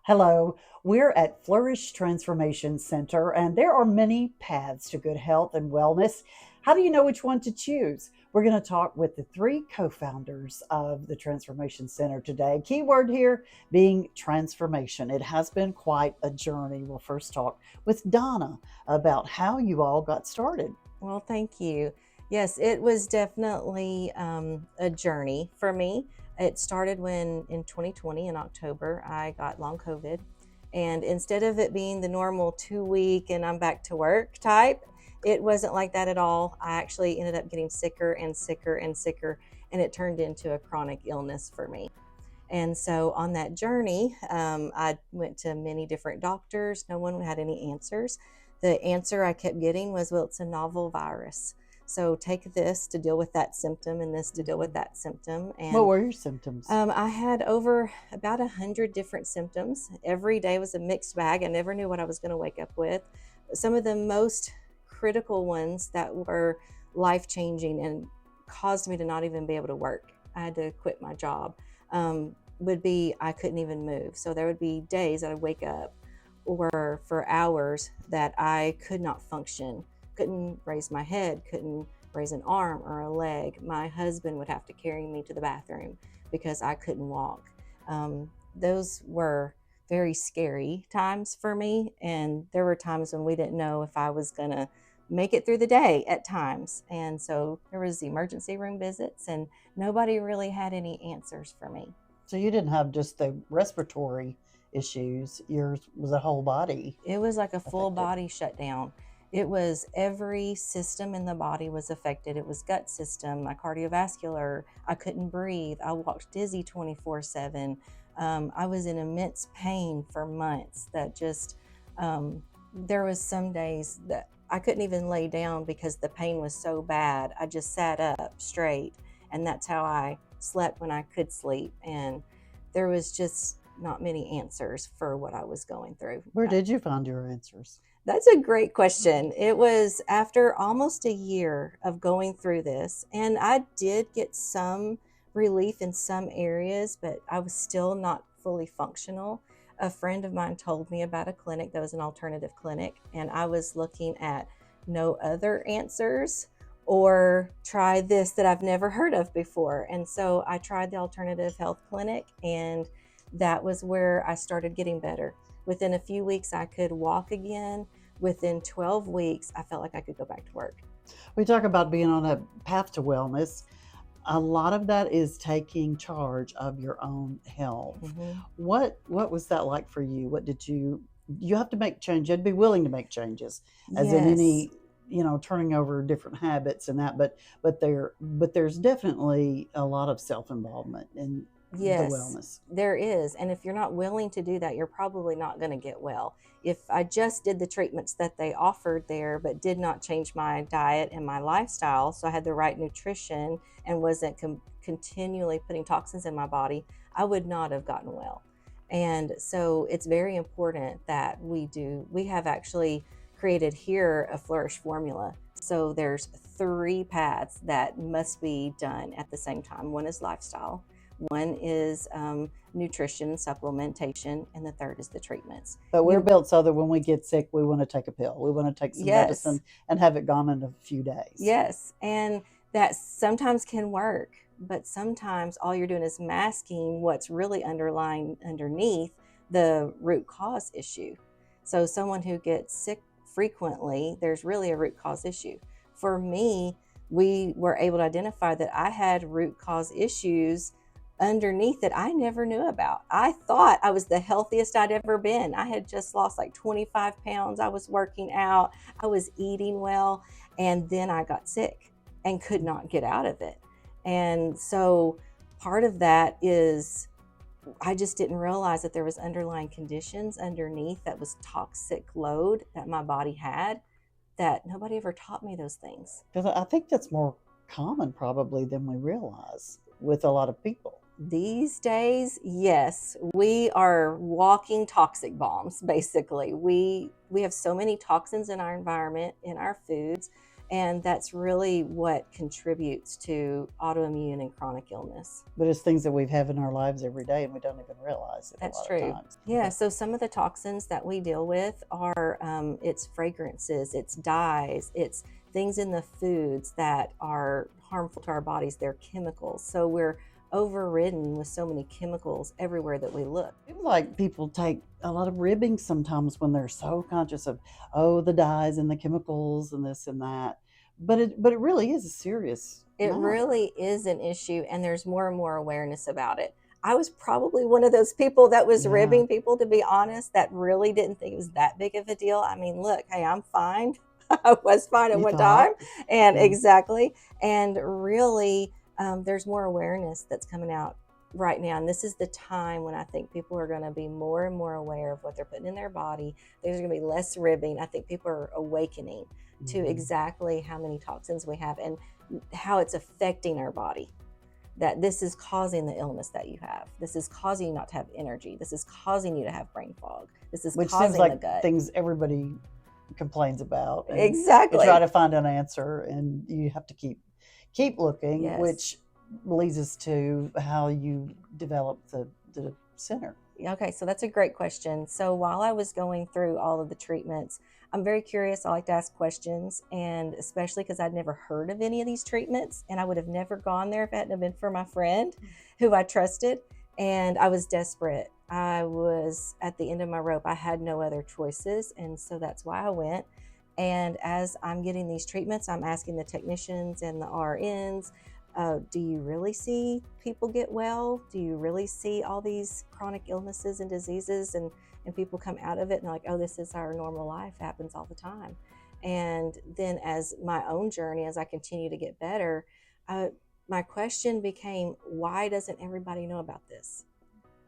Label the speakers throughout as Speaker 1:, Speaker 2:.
Speaker 1: Hello, we're at Flourish Transformation Center, and there are many paths to good health and wellness. How do you know which one to choose? We're going to talk with the three co founders of the Transformation Center today. Keyword here being transformation. It has been quite a journey. We'll first talk with Donna about how you all got started.
Speaker 2: Well, thank you. Yes, it was definitely a journey for me. It started when in 2020 in October, I got long COVID. And instead of it being the normal 2 week and I'm back to work type, it wasn't like that at all. I actually ended up getting sicker and sicker and sicker, and it turned into a chronic illness for me. And so on that journey, I went to many different doctors. No one had any answers. The answer I kept getting was, well, it's a novel virus. So take this to deal with that symptom and this to deal with that symptom.
Speaker 1: What
Speaker 2: And
Speaker 1: were your symptoms?
Speaker 2: I had over about 100 different symptoms. Every day was a mixed bag. I never knew what I was going to wake up with. Some of the most critical ones that were life changing and caused me to not even be able to work. I had to quit my job. Would be I couldn't even move. So there would be days that I'd wake up or for hours that I could not function, couldn't raise my head, couldn't raise an arm or a leg. My husband would have to carry me to the bathroom because I couldn't walk. Those were very scary times for me. And there were times when we didn't know if I was going to make it through the day at times. And so there was emergency room visits and nobody really had any answers for me.
Speaker 1: So you didn't have just the respiratory issues, yours was a whole body
Speaker 2: It was like a full
Speaker 1: affected.
Speaker 2: body shutdown. It was every system in the body was affected. It was gut system, my cardiovascular. I couldn't breathe. I walked dizzy 24/7. I was in immense pain for months. That just there was some days that I couldn't even lay down because the pain was so bad. I just sat up straight, and that's how I slept when I could sleep. And there was just not many answers for what I was going through.
Speaker 1: Where did you find your answers?
Speaker 2: That's a great question. It was after almost a year of going through this, and I did get some relief in some areas, but I was still not fully functional. A friend of mine told me about a clinic that was an alternative clinic, and I was looking at no other answers or try this that I've never heard of before. And so I tried the alternative health clinic, and that was where I started getting better. Within a few weeks, I could walk again. Within 12 weeks, I felt like I could go back to work.
Speaker 1: We talk about being on a path to wellness. A lot of that is taking charge of your own health.
Speaker 2: Mm-hmm.
Speaker 1: What was that like for you? What did you have to make change? You had to be willing to make changes, as in
Speaker 2: Yes.
Speaker 1: any turning over different habits and that. But there's definitely a lot of self involvement in the
Speaker 2: Yes,
Speaker 1: wellness.
Speaker 2: there is. And if you're not willing to do that, you're probably not going to get well. If I just did the treatments that they offered there, but did not change my diet and my lifestyle, so I had the right nutrition and wasn't continually putting toxins in my body, I would not have gotten well. And so it's very important that we have actually created here a Flourish formula. So there's three paths that must be done at the same time. One is lifestyle, one is nutrition, supplementation, and the third is the treatments.
Speaker 1: But we're
Speaker 2: You,
Speaker 1: built so that when we get sick, we want to take a pill. We want to take some
Speaker 2: yes,
Speaker 1: medicine and have it gone in a few days.
Speaker 2: yes, and that sometimes can work, but sometimes all you're doing is masking what's really underlying underneath the root cause issue. So someone who gets sick frequently, there's really a root cause issue. For me, we were able to identify that I had root cause issues underneath that I never knew about. I thought I was the healthiest I'd ever been. I had just lost like 25 pounds. I was working out, I was eating well, and then I got sick and could not get out of it. And so part of that is I just didn't realize that there was underlying conditions underneath that was toxic load that my body had, that nobody ever taught me those things.
Speaker 1: Because I think that's more common probably than we realize with a lot of people.
Speaker 2: These days, yes, we are walking toxic bombs basically. We have so many toxins in our environment, in our foods, And that's really what contributes to autoimmune and chronic illness.
Speaker 1: But it's things that we've had in our lives every day and we don't even realize it.
Speaker 2: That's
Speaker 1: a lot
Speaker 2: true.
Speaker 1: Of times.
Speaker 2: Yeah. So some of the toxins that we deal with are it's fragrances, it's dyes, it's things in the foods that are harmful to our bodies. They're chemicals. So we're overridden with so many chemicals everywhere that we look.
Speaker 1: I feel like people take a lot of ribbing sometimes when they're so conscious of, the dyes and the chemicals and this and that. But it really is a serious
Speaker 2: It
Speaker 1: matter.
Speaker 2: really is an issue, and there's more and more awareness about it. I was probably one of those people that was ribbing people, to be honest, that really didn't think it was that big of a deal. I mean, look, hey, I'm fine. I was fine at one time. And exactly. And really, there's more awareness that's coming out right now. And this is the time when I think people are going to be more and more aware of what they're putting in their body. There's going to be less ribbing. I think people are awakening to exactly how many toxins we have and how it's affecting our body. That this is causing the illness that you have. This is causing you not to have energy. This is causing you to have brain fog. This is causing
Speaker 1: seems like
Speaker 2: the gut.
Speaker 1: Things everybody complains about. And
Speaker 2: exactly.
Speaker 1: You try to find an answer, and you have to keep looking,
Speaker 2: Yes.
Speaker 1: which leads us to how you develop the center.
Speaker 2: Okay, so that's a great question. So while I was going through all of the treatments, I'm very curious. I like to ask questions, and especially because I'd never heard of any of these treatments, and I would have never gone there if it hadn't been for my friend who I trusted, and I was desperate. I was at the end of my rope. I had no other choices, and so that's why I went. And as I'm getting these treatments, I'm asking the technicians and the RNs, do you really see people get well? Do you really see all these chronic illnesses and diseases and people come out of it and they're like, oh, this is our normal life. It happens all the time. And then as my own journey, as I continue to get better, my question became, why doesn't everybody know about this?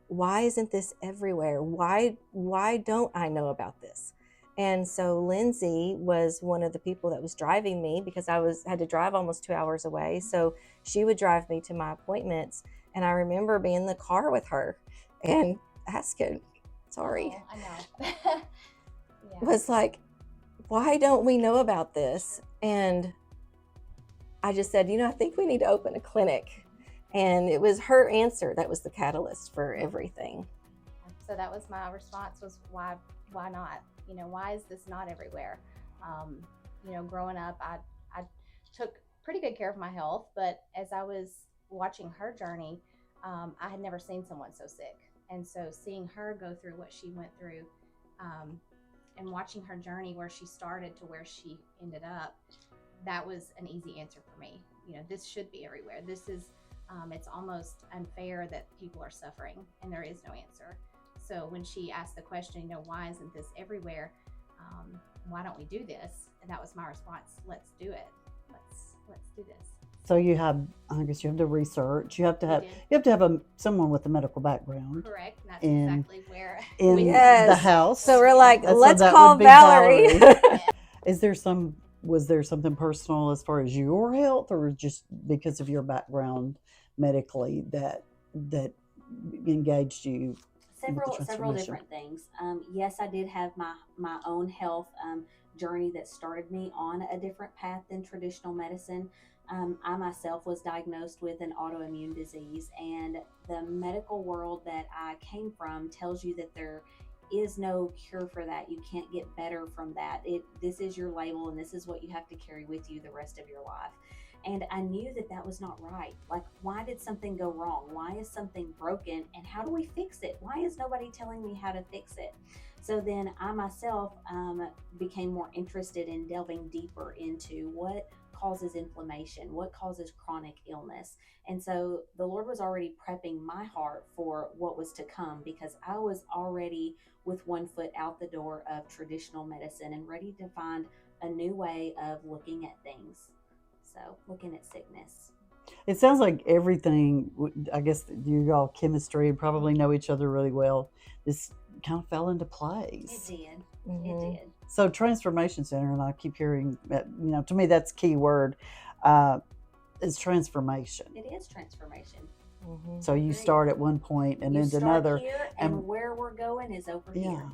Speaker 2: Why isn't this everywhere? Why don't I know about this? And so Lynsey was one of the people that was driving me, because I had to drive almost 2 hours away. So she would drive me to my appointments. And I remember being in the car with her and asking, sorry,
Speaker 3: I know. Yeah.
Speaker 2: was like, why don't we know about this? And I just said, I think we need to open a clinic. And it was her answer that was the catalyst for everything.
Speaker 3: So that was my response, was why not? Why is this not everywhere? Growing up, I took pretty good care of my health, but as I was watching her journey, I had never seen someone so sick. And so seeing her go through what she went through, and watching her journey, where she started to where she ended up, that was an easy answer for me. This should be everywhere. This is, it's almost unfair that people are suffering and there is no answer. So when she asked the question, why isn't this everywhere? Why don't we do this? And that was my response. Let's do it. Let's do this.
Speaker 1: So you have the research. You have to have someone with a medical background.
Speaker 3: Correct. And that's exactly where
Speaker 1: in the house.
Speaker 2: So we're like, let's
Speaker 1: that
Speaker 2: call
Speaker 1: would be
Speaker 2: Valerie.
Speaker 1: Was there something personal as far as your health, or just because of your background medically that engaged you?
Speaker 4: Several different things. Yes, I did have my own health journey that started me on a different path than traditional medicine. I myself was diagnosed with an autoimmune disease, and the medical world that I came from tells you that there is no cure for that. You can't get better from that. This is your label, and this is what you have to carry with you the rest of your life. And I knew that was not right. Like, why did something go wrong? Why is something broken? And how do we fix it? Why is nobody telling me how to fix it? So then I myself became more interested in delving deeper into what causes inflammation, what causes chronic illness. And so the Lord was already prepping my heart for what was to come, because I was already with one foot out the door of traditional medicine and ready to find a new way of looking at things. So looking at sickness.
Speaker 1: It sounds like everything, I guess you all chemistry and probably know each other really well, this kind of fell into place.
Speaker 4: It did.
Speaker 2: Mm-hmm.
Speaker 4: It did.
Speaker 1: So Transformation Center, and I keep hearing that, to me that's key word, is transformation.
Speaker 4: It is transformation.
Speaker 2: Mm-hmm.
Speaker 1: So you start at one point and then another.
Speaker 4: Here, and where we're going is over here.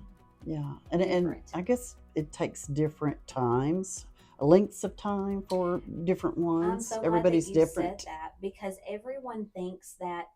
Speaker 1: Yeah. And I guess it takes different times lengths of time for different
Speaker 4: I'm
Speaker 1: ones?
Speaker 4: so glad
Speaker 1: Everybody's
Speaker 4: that you
Speaker 1: different.
Speaker 4: said that, because everyone thinks that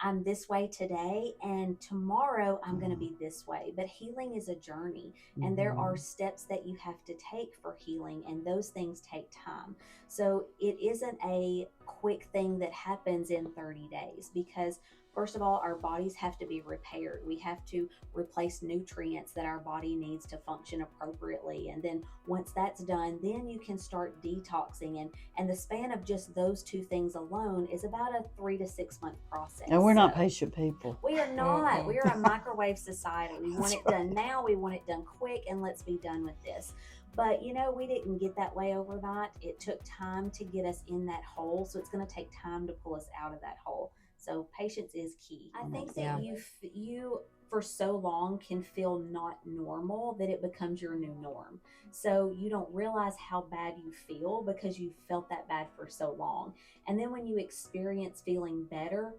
Speaker 4: I'm this way today and tomorrow I'm going to be this way. But healing is a journey, and there are steps that you have to take for healing, and those things take time. So it isn't a quick thing that happens in 30 days, because first of all, our bodies have to be repaired. We have to replace nutrients that our body needs to function appropriately. And then once that's done, then you can start detoxing, and the span of just those two things alone is about a 3 to 6 month process.
Speaker 1: And we're not
Speaker 4: So
Speaker 1: patient people.
Speaker 4: we are not. We are a microwave society. We want it done
Speaker 1: right.
Speaker 4: now. We want it done quick, and let's be done with this. But we didn't get that way overnight. It took time to get us in that hole. So it's going to take time to pull us out of that hole. So patience is key. I think that
Speaker 2: Yeah.
Speaker 4: you for so long can feel not normal that it becomes your new norm. So you don't realize how bad you feel because you've felt that bad for so long. And then when you experience feeling better,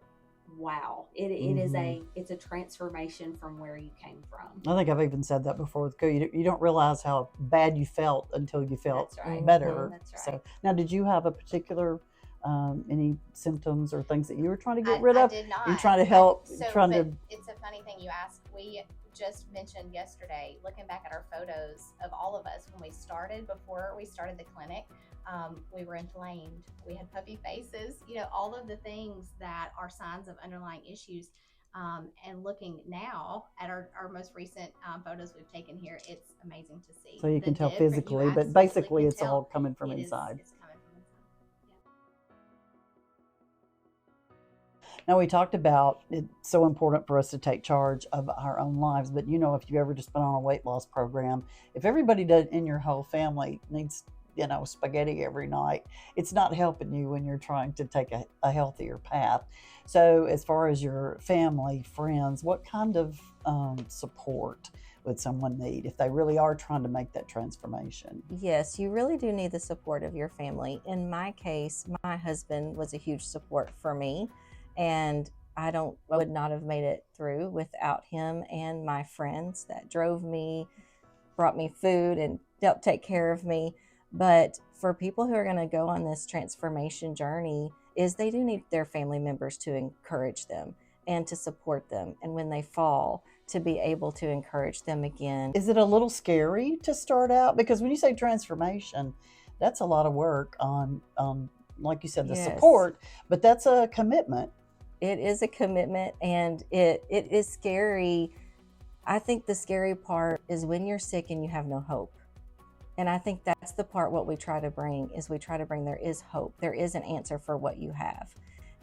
Speaker 4: wow, it's a transformation from where you came from.
Speaker 1: I think I've even said that before with you don't realize how bad you felt until you felt
Speaker 3: That's right.
Speaker 1: better.
Speaker 3: That's right.
Speaker 1: So now, did you have a particular any symptoms or things that you were trying to get
Speaker 3: I,
Speaker 1: rid
Speaker 3: I
Speaker 1: of?
Speaker 3: did not.
Speaker 1: You're trying to help.
Speaker 3: So,
Speaker 1: trying
Speaker 3: but
Speaker 1: to.
Speaker 3: it's a funny thing you asked. We just mentioned yesterday, looking back at our photos of all of us when we started, before we started the clinic, we were inflamed. We had puffy faces, all of the things that are signs of underlying issues. And looking now at our most recent photos we've taken here, it's amazing to see.
Speaker 1: So you
Speaker 3: The
Speaker 1: can tell
Speaker 3: different- you
Speaker 1: physically, but
Speaker 3: absolutely
Speaker 1: basically
Speaker 3: can
Speaker 1: it's
Speaker 3: tell.
Speaker 1: all coming from
Speaker 3: It is-
Speaker 1: inside.
Speaker 3: it's coming from inside.
Speaker 1: Now, we talked about it's so important for us to take charge of our own lives, but if you ever just been on a weight loss program, if everybody in your whole family needs spaghetti every night, it's not helping you when you're trying to take a healthier path. So as far as your family, friends, what kind of support would someone need if they really are trying to make that transformation?
Speaker 2: Yes, you really do need the support of your family. In my case, my husband was a huge support for me, and I would not have made it through without him and my friends that drove me, brought me food, and helped take care of me. But for people who are going to go on this transformation journey, they do need their family members to encourage them and to support them. And when they fall, to be able to encourage them again.
Speaker 1: Is it a little scary to start out? Because when you say transformation, that's a lot of work on like you said, the
Speaker 2: Yes.
Speaker 1: support, but that's a commitment.
Speaker 2: It is a commitment, and it is scary. I think the scary part is when you're sick and you have no hope. And I think that's the part what we try to bring there is hope. There is an answer for what you have.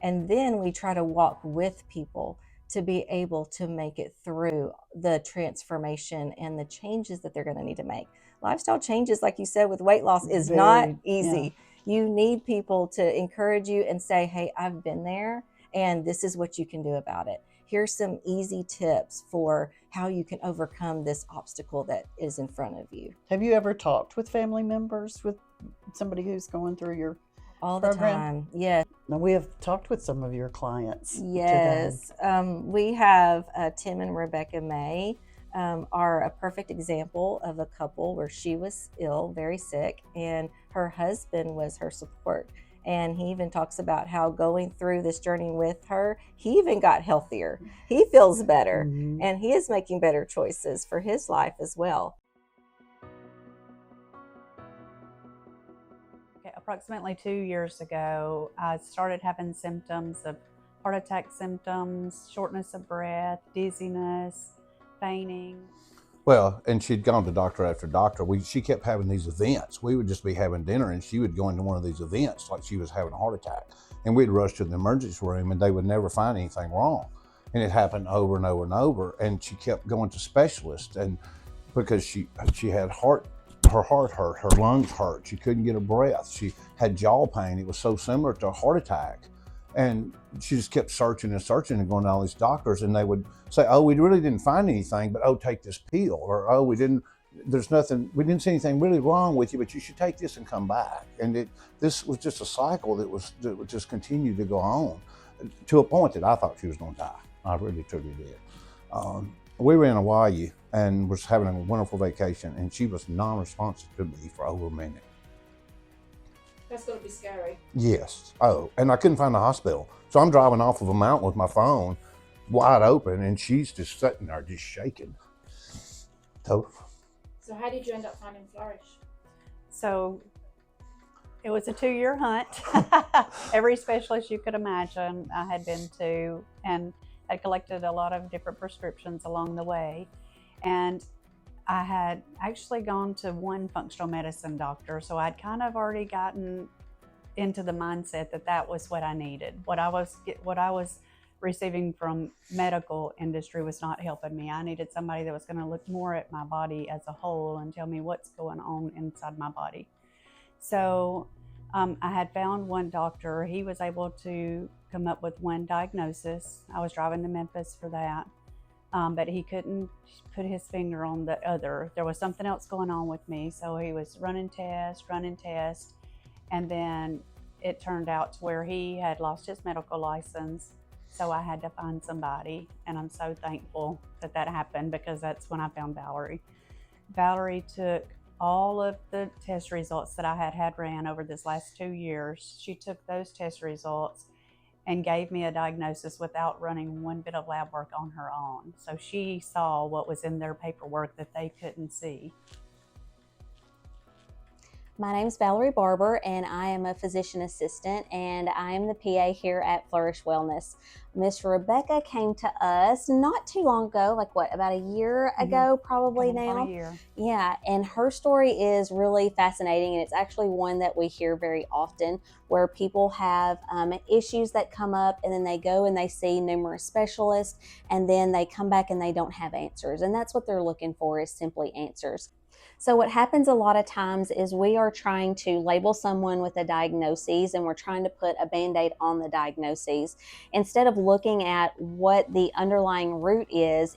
Speaker 2: And then we try to walk with people to be able to make it through the transformation and the changes that they're going to need to make. Lifestyle changes, like you said, with weight loss is not easy. Yeah. You need people to encourage you and say, hey, I've been there and this is what you can do about it. Here's some easy tips for how you can overcome this obstacle that is in front of you.
Speaker 1: Have you ever talked with family members, with somebody who's going through your
Speaker 2: all
Speaker 1: program?
Speaker 2: The time? Yes.
Speaker 1: Now, we have talked with some of your clients.
Speaker 2: Yes. We have Tim and Rebecca May are a perfect example of a couple where she was ill, very sick, and her husband was her support. And he even talks about how going through this journey with her, he even got healthier. He feels better, and he is making better choices for his life as well.
Speaker 5: Okay, approximately 2 years ago, I started having symptoms of heart attack symptoms, shortness of breath, dizziness, fainting.
Speaker 6: Well, and she'd gone to doctor after doctor. She kept having these events. We would just be having dinner and she would go into one of these events like she was having a heart attack. And we'd rush to the emergency room and they would never find anything wrong. And it happened over and over and over. And she kept going to specialists, and because she had her heart hurt, her lungs hurt, she couldn't get her breath. She had jaw pain. It was so similar to a heart attack. And she just kept searching and searching and going to all these doctors, and they would say, oh, we really didn't find anything, but take this pill, or we didn't see anything really wrong with you, but you should take this and come back. And this was just a cycle that would just continue to go on to a point that I thought she was going to die. I really truly did. We were in Hawaii and was having a wonderful vacation, and she was non-responsive to me for over a minute.
Speaker 7: That's got to be scary.
Speaker 6: Yes. Oh, and I couldn't find the hospital. So I'm driving off of a mountain with my phone wide open, and she's just sitting there just shaking. So
Speaker 7: how did you end up finding Flourish?
Speaker 5: So it was a 2-year hunt. Every specialist you could imagine I had been to, and had collected a lot of different prescriptions along the way. And I had actually gone to one functional medicine doctor, so I'd kind of already gotten into the mindset that that was what I needed. What I was receiving from medical industry was not helping me. I needed somebody that was going to look more at my body as a whole and tell me what's going on inside my body. So I had found one doctor. He was able to come up with one diagnosis. I was driving to Memphis for that. But he couldn't put his finger on the other. There was something else going on with me. So he was running tests. And then it turned out to where he had lost his medical license. So I had to find somebody. And I'm so thankful that that happened, because that's when I found Valerie. Valerie took all of the test results that I had ran over this last 2 years. She took those test results and gave me a diagnosis without running one bit of lab work on her own. So she saw what was in their paperwork that they couldn't see.
Speaker 4: My name's Valerie Barber, and I am a physician assistant, and I am the PA here at Flourish Wellness. Miss Rebecca came to us not too long ago, like what, about a year ago, probably now?
Speaker 5: A year.
Speaker 4: Yeah, and her story is really fascinating, and it's actually one that we hear very often, where people have issues that come up, and then they go and they see numerous specialists, and then they come back and they don't have answers, and that's what they're looking for, is simply answers. So what happens a lot of times is we are trying to label someone with a diagnosis, and we're trying to put a Band-Aid on the diagnosis instead of looking at what the underlying root is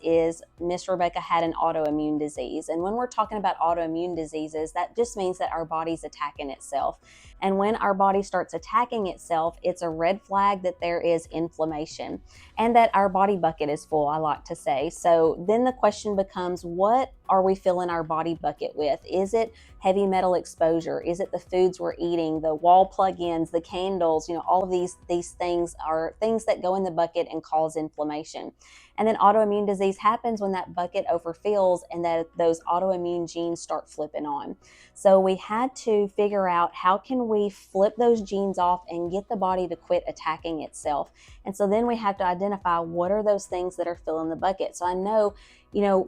Speaker 4: Miss Rebecca had an autoimmune disease. And when we're talking about autoimmune diseases, that just means that our body's attacking itself. And when our body starts attacking itself, it's a red flag that there is inflammation and that our body bucket is full, I like to say. So then the question becomes, what are we filling our body bucket with? Is it heavy metal exposure? Is it the foods we're eating, the wall plug-ins, the candles? All of these things are things that go in the bucket and cause inflammation. And then autoimmune disease happens when that bucket overfills and that those autoimmune genes start flipping on. So we had to figure out, how can we flip those genes off and get the body to quit attacking itself? And so then we have to identify, what are those things that are filling the bucket? So I know,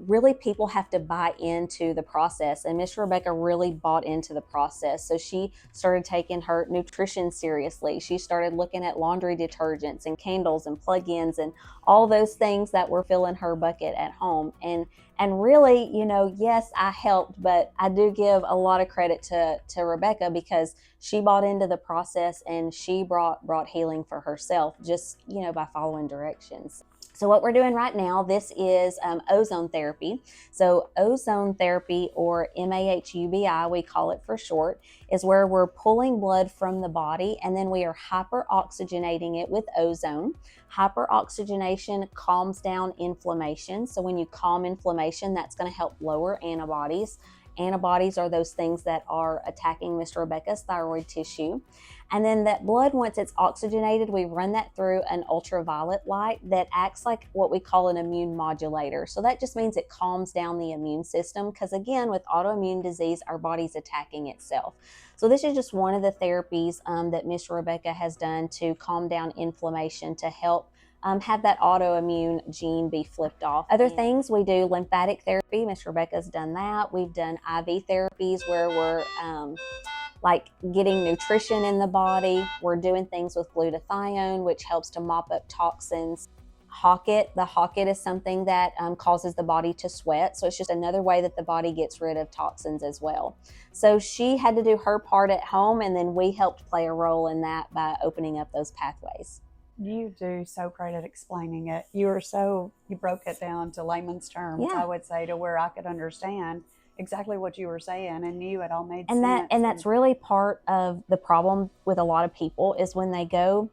Speaker 4: really people have to buy into the process, and Miss Rebecca really bought into the process. So she started taking her nutrition seriously. She started looking at laundry detergents and candles and plug-ins and all those things that were filling her bucket at home. And really, yes, I helped, but I do give a lot of credit to Rebecca, because she bought into the process and she brought healing for herself, just, by following directions. So what we're doing right now, this is ozone therapy. So ozone therapy, or MAHUBI, we call it for short, is where we're pulling blood from the body and then we are hyperoxygenating it with ozone. Hyperoxygenation calms down inflammation. So when you calm inflammation, that's going to help lower antibodies. Antibodies are those things that are attacking Miss Rebecca's thyroid tissue. And then that blood, once it's oxygenated, we run that through an ultraviolet light that acts like what we call an immune modulator. So that just means it calms down the immune system, because again, with autoimmune disease, our body's attacking itself. So this is just one of the therapies that Miss Rebecca has done to calm down inflammation, to help have that autoimmune gene be flipped off. Other things, we do lymphatic therapy. Miss Rebecca's done that. We've done IV therapies where we're like getting nutrition in the body. We're doing things with glutathione, which helps to mop up toxins. Hocket. The hocket is something that causes the body to sweat. So it's just another way that the body gets rid of toxins as well. So she had to do her part at home, and then we helped play a role in that by opening up those pathways.
Speaker 5: You do so great at explaining it. You broke it down to layman's terms,
Speaker 4: Yeah.
Speaker 5: I would say, to where I could understand exactly what you were saying and knew it all made sense.
Speaker 4: And that's really part of the problem with a lot of people, is when they go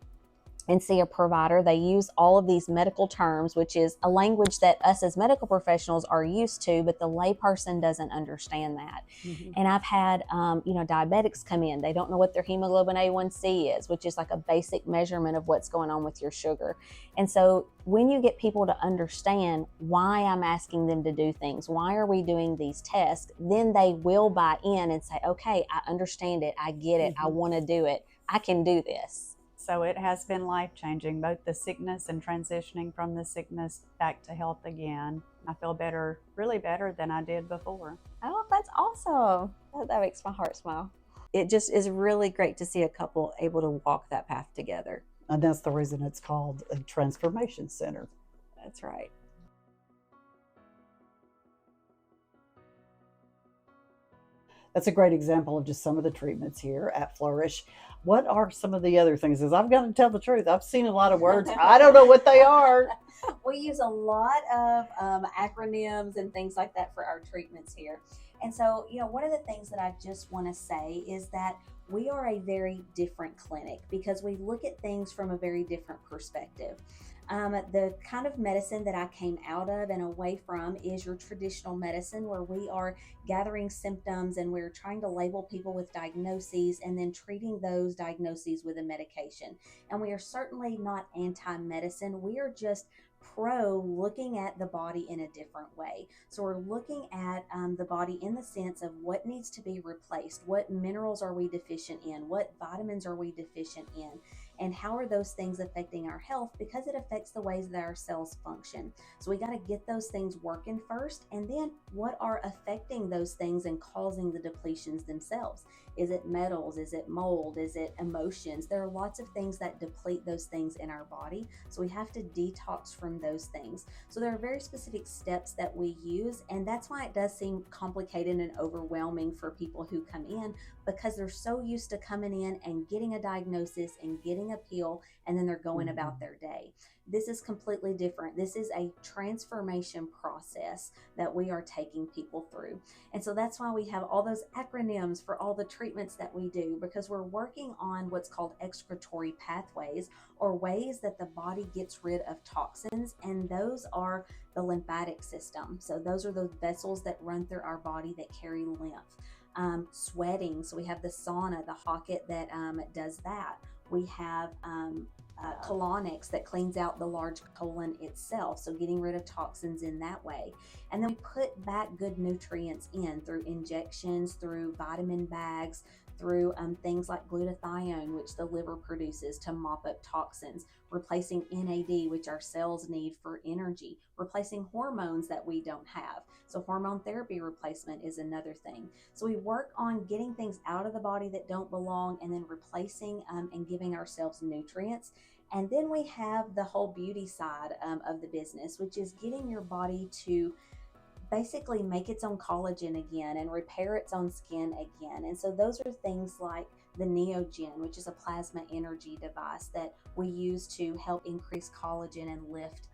Speaker 2: and see a provider. They use all of these medical terms, which is a language that us as medical professionals are used to, but the layperson doesn't understand that.
Speaker 5: Mhm.
Speaker 2: And I've had, diabetics come in. They don't know what their hemoglobin A1C is, which is like a basic measurement of what's going on with your sugar. And so when you get people to understand why I'm asking them to do things, why are we doing these tests, then they will buy in and say, okay, I understand it. I get it. I want to do it. I can do this.
Speaker 5: So it has been life-changing, both the sickness and transitioning from the sickness back to health again. I feel better, really better than I did before.
Speaker 2: Oh, that's awesome. That makes my heart smile. It just is really great to see a couple able to walk that path together.
Speaker 1: And that's the reason it's called a transformation center.
Speaker 2: That's right.
Speaker 1: That's a great example of just some of the treatments here at Flourish. What are some of the other things? Because I've got to tell the truth, I've seen a lot of words. I don't know what they are.
Speaker 4: We use a lot of acronyms and things like that for our treatments here. And so, one of the things that I just want to say is that we are a very different clinic because we look at things from a very different perspective. The kind of medicine that I came out of and away from is your traditional medicine, where we are gathering symptoms and we're trying to label people with diagnoses and then treating those diagnoses with a medication. And we are certainly not anti-medicine. We are just pro looking at the body in a different way. So we're looking at the body in the sense of what needs to be replaced, what minerals are we deficient in, what vitamins are we deficient in, and how are those things affecting our health, because it affects the ways that our cells function. So we got to get those things working first, and then what are affecting those things and causing the depletions themselves. Is it metals? Is it mold? Is it emotions? There are lots of things that deplete those things in our body. So we have to detox from those things. So there are very specific steps that we use, and that's why it does seem complicated and overwhelming for people who come in, because they're so used to coming in and getting a diagnosis and getting a pill, and then they're going about their day. This is completely different. This is a transformation process that we are taking people through. And so that's why we have all those acronyms for all the treatments that we do, because we're working on what's called excretory pathways, or ways that the body gets rid of toxins, and those are the lymphatic system. So those are those vessels that run through our body that carry lymph. Sweating, so we have the sauna, the Hocket that does that. We have colonics that cleans out the large colon itself, so getting rid of toxins in that way. And then we put back good nutrients in through injections, through vitamin bags, through things like glutathione, which the liver produces to mop up toxins, replacing NAD, which our cells need for energy, replacing hormones that we don't have. So hormone therapy replacement is another thing. So we work on getting things out of the body that don't belong, and then replacing and giving ourselves nutrients. And then we have the whole beauty side of the business, which is getting your body to basically make its own collagen again and repair its own skin again. And so those are things like the Neogen, which is a plasma energy device that we use to help increase collagen and lift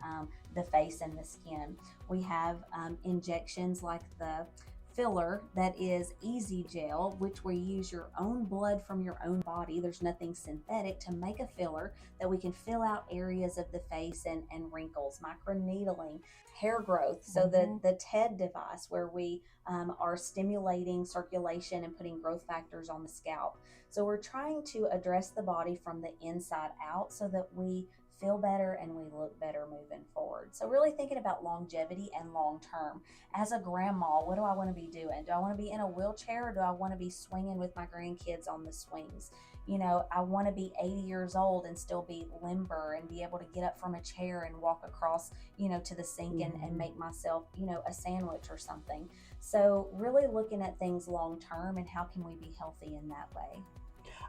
Speaker 4: the face and the skin. We have injections like the filler that is Easy Gel, which we use your own blood from your own body. There's nothing synthetic to make a filler that we can fill out areas of the face and wrinkles. Microneedling, hair growth. So the TED device, where we are stimulating circulation and putting growth factors on the scalp. So we're trying to address the body from the inside out so that we feel better and we look better moving forward. So really thinking about longevity and long term. As a grandma, what do I want to be doing? Do I want to be in a wheelchair, or do I want to be swinging with my grandkids on the swings? I want to be 80 years old and still be limber and be able to get up from a chair and walk across, to the sink and make myself, a sandwich or something. So really looking at things long term and how can we be healthy in that way.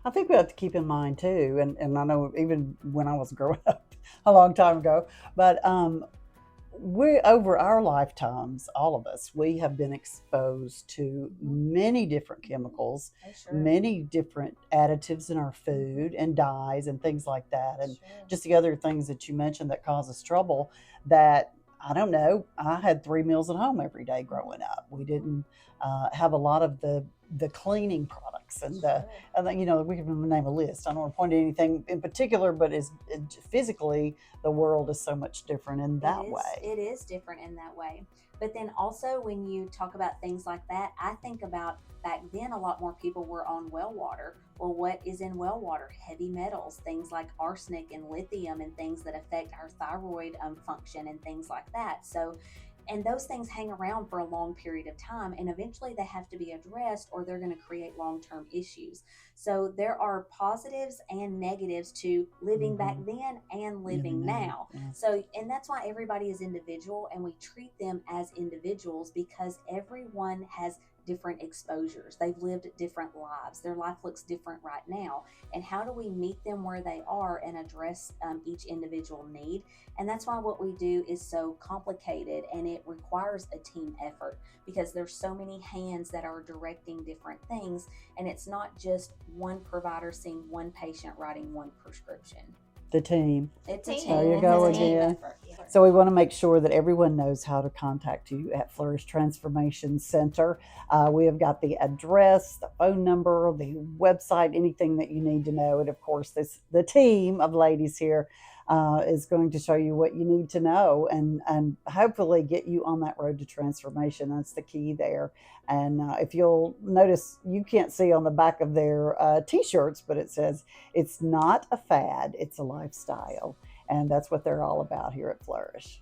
Speaker 1: I think we have to keep in mind too, and I know even when I was growing up a long time ago, but we, over our lifetimes, all of us, we have been exposed to many different chemicals, many different additives in our food and dyes and things like that. And just the other things that you mentioned that cause us trouble, that, I don't know, I had 3 meals at home every day growing up. We didn't have a lot of the cleaning products snacks, and you know, we can name a list. I don't want to point to anything in particular, but physically the world is so much different in that way.
Speaker 4: It is different in that way. But then also, when you talk about things like that, I think about back then a lot more people were on well water. Well, what is in well water? Heavy metals, things like arsenic and lithium, and things that affect our thyroid function and things like that. So, and those things hang around for a long period of time, and eventually they have to be addressed or they're going to create long-term issues. So there are positives and negatives to living back then and living now.
Speaker 1: Yeah.
Speaker 4: So, and that's why everybody is individual, and we treat them as individuals because everyone has different exposures. They've lived different lives. Their life looks different right now. And how do we meet them where they are and address each individual need? And that's why what we do is so complicated, and it requires a team effort because there's so many hands that are directing different things. And it's not just one provider seeing one patient writing one prescription.
Speaker 1: The team.
Speaker 4: It's a team.
Speaker 1: There you go
Speaker 4: It's a team
Speaker 1: again.
Speaker 4: effort.
Speaker 1: So we want to make sure that everyone knows how to contact you at Flourish Transformation Center. We have got the address, the phone number, the website, anything that you need to know. And of course, the team of ladies here is going to show you what you need to know and hopefully get you on that road to transformation. That's the key there. And if you'll notice, you can't see on the back of their t-shirts, but it says, "It's not a fad, it's a lifestyle." And that's what they're all about here at Flourish.